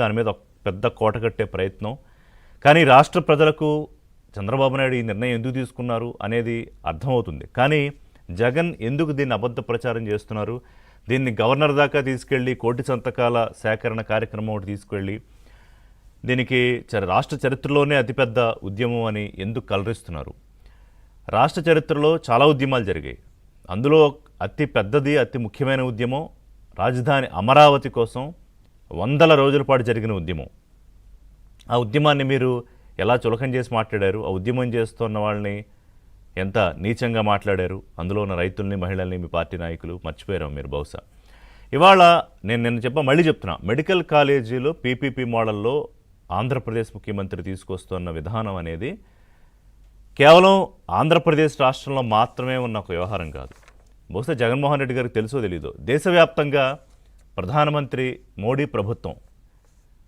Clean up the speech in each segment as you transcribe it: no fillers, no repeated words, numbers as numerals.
దాని మీద ఒక పెద్ద కోట కట్టే ప్రయత్నం. కానీ రాష్ట్ర ప్రజలకు చంద్రబాబు నాయుడు ఈ నిర్ణయం ఎందుకు తీసుకున్నారు అనేది అర్థమవుతుంది. కానీ జగన్ ఎందుకు దీన్ని అబద్ధ ప్రచారం చేస్తున్నారు, దీన్ని గవర్నర్ దాకా తీసుకెళ్ళి కోటి సంతకాల సేకరణ కార్యక్రమం ఒకటి తీసుకెళ్ళి దీనికి రాష్ట్ర చరిత్రలోనే అతిపెద్ద ఉద్యమం అని ఎందుకు కలరిస్తున్నారు? రాష్ట్ర చరిత్రలో చాలా ఉద్యమాలు జరిగాయి. అందులో అతి పెద్దది, అతి ముఖ్యమైన ఉద్యమం రాజధాని అమరావతి కోసం 100 రోజుల పాటు జరిగిన ఉద్యమం. ఆ ఉద్యమాన్ని మీరు ఎలా చులకం చేసి మాట్లాడారు? ఆ ఉద్యమం చేస్తున్న వాళ్ళని ఎంత నీచంగా మాట్లాడారు? అందులో ఉన్న రైతుల్ని, మహిళల్ని మీ పార్టీ నాయకులు మర్చిపోయారు మీరు బహుశా. ఇవాళ నేను నిన్న మళ్ళీ చెప్తున్నా, మెడికల్ కాలేజీలో పీపీపీ మోడల్లో ఆంధ్రప్రదేశ్ ముఖ్యమంత్రి తీసుకొస్తున్న విధానం అనేది కేవలం ఆంధ్రప్రదేశ్ రాష్ట్రంలో మాత్రమే ఉన్న ఒక వ్యవహారం కాదు. బహుశా జగన్మోహన్ రెడ్డి గారికి తెలుసో తెలీదో, దేశవ్యాప్తంగా ప్రధానమంత్రి మోడీ ప్రభుత్వం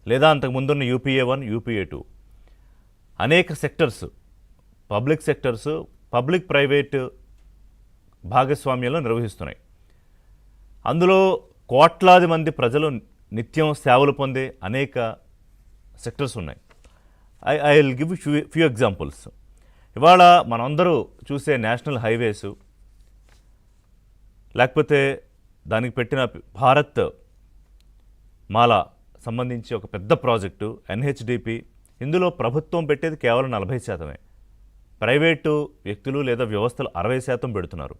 లేదా అంతకుముందున్న యూపీఏ 1, యూపీఏ 2 అనేక sectors, public sectors, public private భాగస్వామ్యంలో నిర్వహిస్తున్నాయి. అందులో కోట్లాది మంది ప్రజలు నిత్యం సేవలు పొందే అనేక సెక్టర్స్ ఉన్నాయి. I will give few examples. ఇవాళ మనందరూ చూసే నేషనల్ హైవేసు, లేకపోతే దానికి పెట్టిన భారత్ మాల సంబంధించి ఒక పెద్ద ప్రాజెక్టు ఎన్హెచ్డిపి, ఇందులో ప్రభుత్వం పెట్టేది కేవలం 40%, ప్రైవేటు వ్యక్తులు లేదా వ్యవస్థలు 60% పెడుతున్నారు.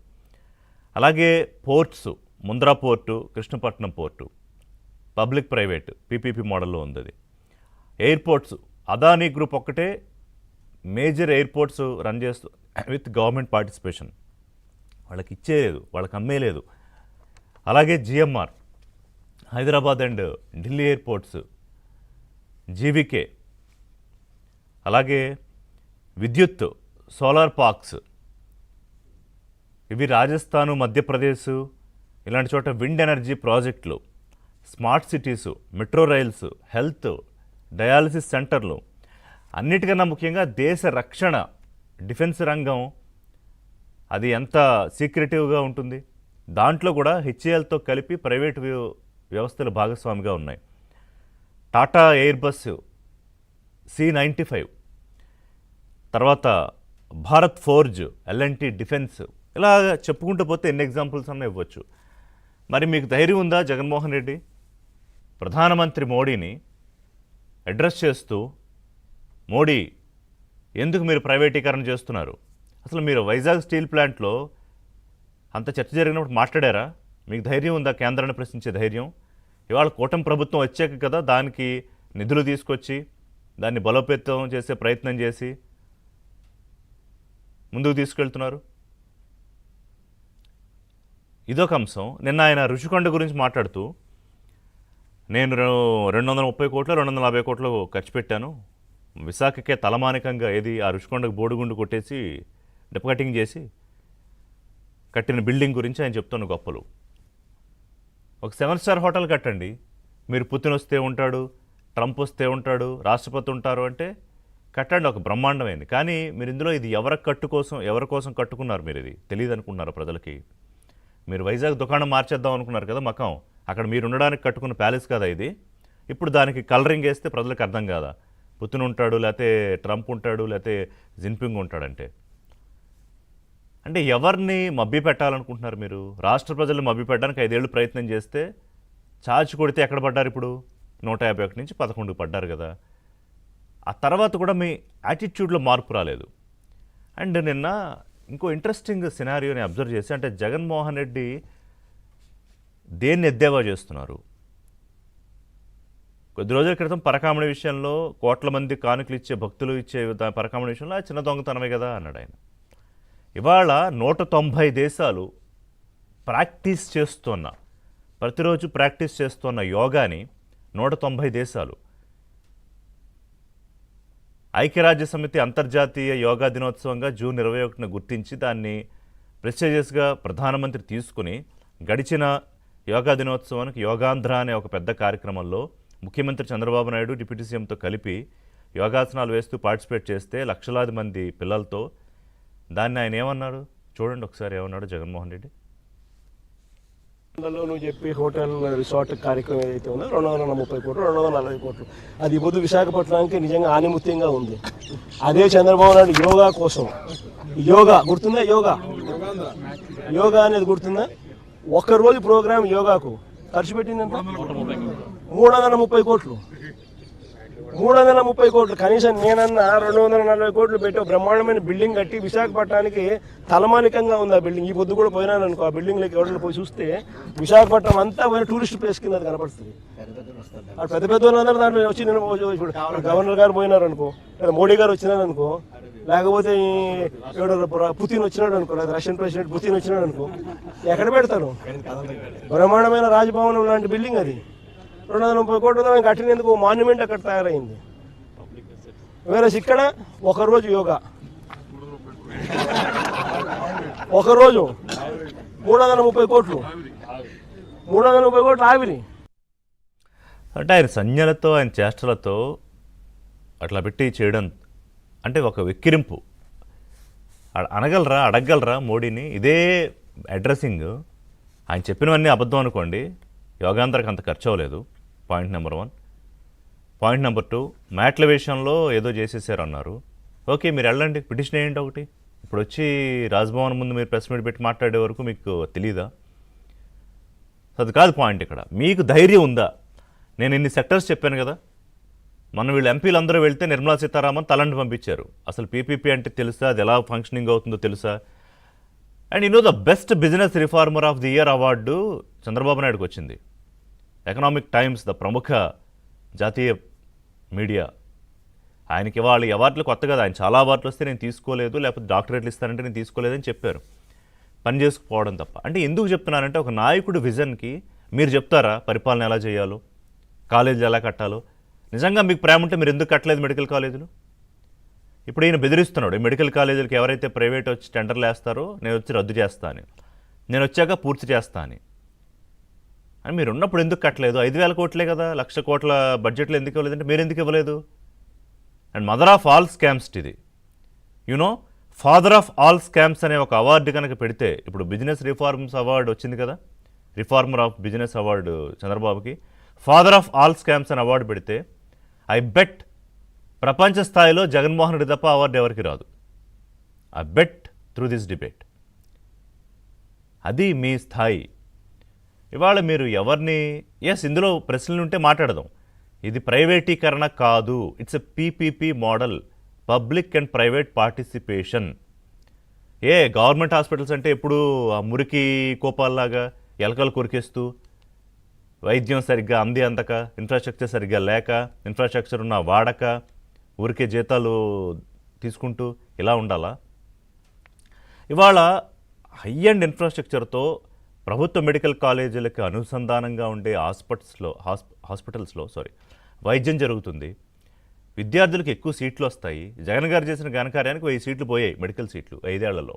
అలాగే ports, Mundra port, Krishnapatnam port public private PPP మోడల్లో ఉంది. అది ఎయిర్పోర్ట్స్, అదానీ గ్రూప్ ఒక్కటే మేజర్ ఎయిర్పోర్ట్స్ రన్ చేస్తూ విత్ గవర్నమెంట్ పార్టిసిపేషన్, వాళ్ళకి ఇచ్చేలేదు, వాళ్ళకి అమ్మేలేదు. అలాగే GMR, Hyderabad and Delhi airports, GVK, అలాగే విద్యుత్, సోలార్ పార్క్స్, ఇవి రాజస్థాను, మధ్యప్రదేశ్ ఇలాంటి చోట విండ్ ఎనర్జీ ప్రాజెక్టులు, smart cities, metro rails, health, dialysis సెంటర్లు, అన్నిటికన్నా ముఖ్యంగా దేశ రక్షణ, డిఫెన్స్ రంగం అది ఎంత సీక్రెటివ్గా ఉంటుంది. దాంట్లో కూడా హెచ్ఏఎల్తో కలిపి ప్రైవేటు వ్యవస్థలు భాగస్వామిగా ఉన్నాయి. టాటా ఎయిర్బస్ C95, తర్వాత భారత్ ఫోర్జ్, ఎల్ఎన్టీ డిఫెన్స్, ఇలా చెప్పుకుంటూ పోతే ఎన్ని ఎగ్జాంపుల్స్ అన్నా ఇవ్వచ్చు. మరి మీకు ధైర్యం ఉందా జగన్మోహన్ రెడ్డి ప్రధానమంత్రి మోడీని అడ్రస్ చేస్తూ, మోడీ ఎందుకు మీరు ప్రైవేటీకరణ చేస్తున్నారు? అసలు మీరు వైజాగ్ స్టీల్ ప్లాంట్లో అంత చర్చ జరిగినప్పుడు మాట్లాడారా? మీకు ధైర్యం ఉందా కేంద్రాన్ని ప్రశ్నించే ధైర్యం? ఇవాళ కూటమి ప్రభుత్వం వచ్చాక కదా దానికి నిధులు తీసుకొచ్చి దాన్ని బలోపేతం చేసే ప్రయత్నం చేసి ముందుకు తీసుకెళ్తున్నారు. ఇదొక అంశం. నిన్న ఆయన రుషికొండ గురించి మాట్లాడుతూ, నేను 230 కోట్లు 250 కోట్లు ఖర్చు పెట్టాను, విశాఖకే తలమానికంగా ఏది ఆ రుషికొండకు బోడిగుండు కొట్టేసి డిప్ కటింగ్ చేసి కట్టిన బిల్డింగ్ గురించి ఆయన చెప్తున్న గొప్పలు. ఒక 7 స్టార్ హోటల్ కట్టండి, మీరు పుతిన్ వస్తే ఉంటాడు, ట్రంప్ వస్తే ఉంటాడు, రాష్ట్రపతి ఉంటారు అంటే కట్టండి, ఒక బ్రహ్మాండమైంది. కానీ మీరు ఇందులో ఇది ఎవరి కోసం కట్టుకున్నారు? మీరు ఇది తెలియదు అనుకుంటున్నారు ప్రజలకి? మీరు వైజాగ్ దుకాణం మార్చేద్దాం అనుకున్నారు కదా మకం, అక్కడ మీరు ఉండడానికి కట్టుకున్న ప్యాలెస్ కదా ఇది. ఇప్పుడు దానికి కలరింగ్ వేస్తే ప్రజలకు అర్థం కాదా పుతిన్ ఉంటాడు, లేకపోతే ట్రంప్ ఉంటాడు, లేకపోతే జిన్పింగ్ ఉంటాడంటే? అంటే ఎవరిని మభ్య పెట్టాలనుకుంటున్నారు మీరు? రాష్ట్ర ప్రజలు మభ్య పెట్టడానికి 5 ఏళ్ళు ప్రయత్నం చేస్తే చాచి కొడితే ఎక్కడ పడ్డారు? ఇప్పుడు 151 నుంచి 11 పడ్డారు కదా. ఆ తర్వాత కూడా మీ యాటిట్యూడ్లో మార్పు రాలేదు. అండ్ నిన్న ఇంకో ఇంట్రెస్టింగ్ సినారియోని అబ్జర్వ్ చేసి, అంటే జగన్మోహన్ రెడ్డి దేన్ని ఎద్దేవా చేస్తున్నారు? కొద్ది రోజుల క్రితం పరకామణి విషయంలో కోట్ల మంది కానుకలు ఇచ్చే భక్తులు ఇచ్చే పరకామణి విషయంలో చిన్న దొంగతనమే కదా అన్నాడు ఆయన. ఇవాళ 190 దేశాలు ప్రాక్టీస్ చేస్తున్న, ప్రతిరోజు ప్రాక్టీస్ చేస్తున్న యోగాని 190 దేశాలు ఐక్యరాజ్యసమితి అంతర్జాతీయ యోగా దినోత్సవంగా జూన్ 21న గుర్తించి దాన్ని ప్రెస్టీజియస్గా ప్రధానమంత్రి తీసుకుని గడిచిన యోగా దినోత్సవానికి యోగాంధ్ర అనే ఒక పెద్ద కార్యక్రమంలో ముఖ్యమంత్రి చంద్రబాబు నాయుడు డిప్యూటీ సీఎంతో కలిపి యోగాసనాలు వేస్తూ పార్టిసిపేట్ చేస్తే లక్షలాది మంది పిల్లలతో దాన్ని ఆయన ఏమన్నాడు చూడండి ఒకసారి, ఏమన్నాడు జగన్మోహన్ రెడ్డి. నువ్వు చెప్పి హోటల్ రిసార్ట్ కార్యక్రమం ఏదైతే ఉందో 230 కోట్లు 240 కోట్లు అది ఇప్పుడు విశాఖపట్నానికి నిజంగా ఆనిముత్యంగా ఉంది. అదే చంద్రబాబు నాయుడు యోగా కోసం యోగా గుర్తుందా? యోగా అనేది గుర్తుందా? ఒక్కరోజు ప్రోగ్రామ్ యోగాకు ఖర్చు పెట్టిందంట 330 కోట్లు. 330 కోట్లు కనీసం నేనన్నా 240 కోట్లు పెట్టి బ్రహ్మాండమైన బిల్డింగ్ కట్టి విశాఖపట్నానికి తలమానికంగా ఉంది ఆ బిల్డింగ్. ఈ పొద్దు కూడా పోయినాను అనుకో, ఆ బిల్డింగ్లోకి ఎవరైనా పోయి చూస్తే విశాఖపట్నం అంతా పోయిన టూరిస్ట్ ప్లేస్ కింద కనపడుతుంది. అటు పెద్ద పెద్ద వాళ్ళందరూ దాంట్లో వచ్చి ఇప్పుడు గవర్నర్ గారు పోయినారు అనుకో, లేదా మోడీ గారు వచ్చినారు అనుకో, లేకపోతే పుతిన్ వచ్చినాడు అనుకో, లేదా రష్యన్ ప్రెసిడెంట్ పుతిన్ వచ్చినాడు అనుకో, ఎక్కడ పెడతారు? బ్రహ్మాండమైన రాజభవనం లాంటి బిల్డింగ్ అది 230 కోట్లతో కట్టినందుకు మాన్యుమెంట్ అక్కడ తయారైంది. వేరే ఇక్కడ ఒకరోజు యోగా, ఒకరోజు 330 కోట్లు, 330 కోట్లు ఆవిరి. అంటే ఆయన సంజ్ఞలతో ఆయన చేష్టలతో అట్లా పెట్టి చేయడం అంటే ఒక వెక్కిరింపు. అడగగలరా మోడీని? ఇదే అడ్రస్సింగ్ ఆయన చెప్పినవన్నీ అబద్ధం అనుకోండి, యోగాంధ్రకు అంత ఖర్చు అవ్వలేదు. Point number 1. పాయింట్ నెంబర్ 2, మ్యాట్ల విషయంలో ఏదో చేసేసారు అన్నారు. ఓకే, మీరు వెళ్ళండి, పిటిషన్ వేయండి ఒకటి. ఇప్పుడు వచ్చి రాజ్భవన్ ముందు మీరు ప్రెస్ మీట్ పెట్టి మాట్లాడే వరకు మీకు తెలీదా? అది కాదు పాయింట్. ఇక్కడ మీకు ధైర్యం ఉందా? నేను ఇన్ని సెక్టర్స్ చెప్పాను కదా, మన వీళ్ళు ఎంపీలు అందరూ వెళ్తే నిర్మలా సీతారామన్ తలంటి పంపించారు. అసలు పీపీపీ అంటే తెలుసా? అది ఎలా ఫంక్షనింగ్ అవుతుందో తెలుసా? And the best business reformer of the year award Chandrababu నాయుడుకి వచ్చింది. ఎకనామిక్ టైమ్స్, ద ప్రముఖ జాతీయ మీడియా, ఆయనకి ఇవాళ అవార్డులు కొత్త కదా. ఆయన చాలా అవార్డులు వస్తే నేను తీసుకోలేదు, లేకపోతే డాక్టరేట్లు ఇస్తానంటే నేను తీసుకోలేదని చెప్పారు. పని చేసుకుపోవడం తప్ప. అంటే ఎందుకు చెప్తున్నానంటే, ఒక నాయకుడు విజన్కి మీరు చెప్తారా పరిపాలన ఎలా చేయాలో, కాలేజీలు ఎలా కట్టాలో? నిజంగా మీకు ప్రేమ ఉంటే మీరు ఎందుకు కట్టలేదు మెడికల్ కాలేజీలు? ఇప్పుడు ఈయన బెదిరిస్తున్నాడు, ఈ మెడికల్ కాలేజీలకి ఎవరైతే ప్రైవేట్ వచ్చి టెండర్లు వేస్తారో నేను వచ్చి రద్దు చేస్తా అని, నేను వచ్చాక పూర్తి చేస్తా అని మీరు ఉన్నప్పుడు ఎందుకు కట్టలేదు? 5,000 కోట్లే కదా, 1,00,000 కోట్ల బడ్జెట్లో ఎందుకు ఇవ్వలేదంటే మీరు ఎందుకు ఇవ్వలేదు? And mother of all scams ఇది, ఫాదర్ ఆఫ్ ఆల్ స్కామ్స్ అనే ఒక అవార్డు కనుక పెడితే, ఇప్పుడు బిజినెస్ రిఫార్మ్స్ అవార్డు వచ్చింది కదా, రిఫార్మర్ ఆఫ్ బిజినెస్ అవార్డు చంద్రబాబుకి, ఫాదర్ ఆఫ్ ఆల్ స్కామ్స్ అని అవార్డు పెడితే ఐ బెట్ ప్రపంచ స్థాయిలో జగన్మోహన్ రెడ్డి తప్ప అవార్డు ఎవరికి రాదు. I bet through this debate. అది మీ స్థాయి. ఇవాళ మీరు ఎవరిని ఇందులో ప్రశ్నలు ఉంటే మాట్లాడదాం. ఇది ప్రైవేటీకరణ కాదు, it's a PPP model, public and private participation. Government hospitals అంటే ఎప్పుడు ఆ మురికి కోపాల్లాగా ఎలకలు కొరికేస్తూ, వైద్యం సరిగ్గా అందక, ఇన్ఫ్రాస్ట్రక్చర్ సరిగ్గా లేక, ఇన్ఫ్రాస్ట్రక్చర్ ఉన్న వాడక, ఊరికే జీతాలు తీసుకుంటూ ఇలా ఉండాలా? ఇవాళ హై అండ్ ఇన్ఫ్రాస్ట్రక్చర్తో ప్రభుత్వ మెడికల్ కాలేజీలకు అనుసంధానంగా ఉండే హాస్పిటల్స్లో వైద్యం జరుగుతుంది. విద్యార్థులకు ఎక్కువ సీట్లు వస్తాయి. జగన్ గారు చేసిన ఘనకార్యానికి 1000 సీట్లు పోయాయి, మెడికల్ సీట్లు 5 ఏళ్లలో.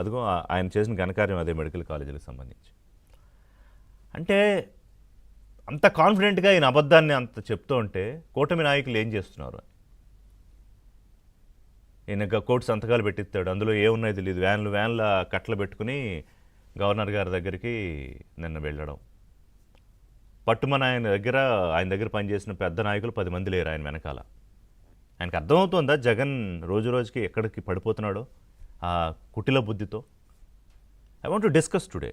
అదిగో ఆయన చేసిన ఘనకార్యం అదే మెడికల్ కాలేజీలకు సంబంధించి. అంటే అంత కాన్ఫిడెంట్గా ఈయన అబద్ధాన్ని అంత చెప్తూ ఉంటే కూటమి నాయకులు ఏం చేస్తున్నారు? ఈయన కోర్టు సంతకాలు పెట్టిస్తాడు, అందులో ఏమున్నాయో తెలియదు. వ్యాన్ల కట్టలు పెట్టుకుని గవర్నర్ గారి దగ్గరికి నిన్న వెళ్ళడం. పట్టుమని ఆయన దగ్గర పనిచేసిన పెద్ద నాయకులు 10 మంది లేరు ఆయన వెనకాల. ఆయనకు అర్థమవుతుందా జగన్ రోజు రోజుకి ఎక్కడికి పడిపోతున్నాడో ఆ కుటిల బుద్ధితో? I want to discuss today.